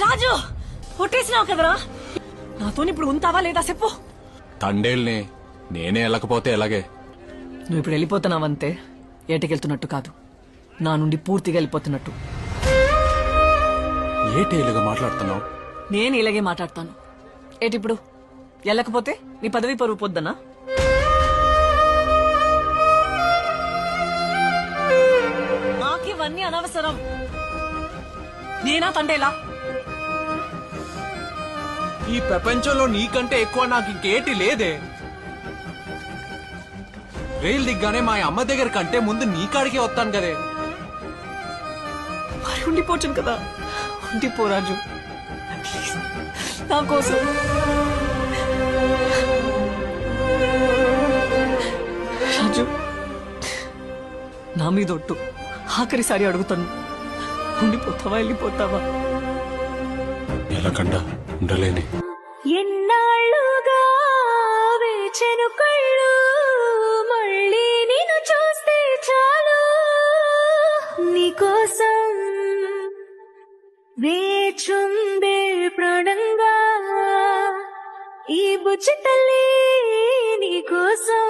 రాజు కొట్టేసినావు కదరా, నాతో ఇప్పుడు ఉంటావా లేదా చెప్పు. తండేల్ని నేనే వెళ్ళకపోతే ఎలాగే? నువ్వు ఇప్పుడు వెళ్ళిపోతున్నావంతే ఏటికెళ్తున్నట్టు కాదు, నా నుండి పూర్తిగా వెళ్ళిపోతున్నట్టు. ఏటి ఇలాగా మాట్లాడుతున్నావు? నేను ఇలాగే మాట్లాడతాను. ఏటిప్పుడు వెళ్ళకపోతే నీ పదవి పరువు పొద్దనా? నాకివన్నీ అనవసరం. నేనా తండేలా? ఈ ప్రపంచంలో నీకంటే ఎక్కువ నాకు ఇంకేటి లేదే. రైలు దిగ్గానే మా అమ్మ దగ్గర కంటే ముందు నీ కాడికే వస్తాను కదే. మరి ఉండిపోవచ్చు కదా, ఉండిపో రాజు ప్లీజ్, నా కోసం. రాజు నా మీద ఒట్టు, ఆఖరిసారి అడుగుతాను, ఉండిపోతావా వెళ్ళిపోతావా? ఎలాకండా ఉండలేని. ఎన్నాళ్ళుగా వేచెను కళ్ళు, మళ్ళీ నిన్ను చూస్తే చాలు, నీకోసం వేచుందే ప్రాణంగా ఈ బుజ్జి తల్లి, నీకోసం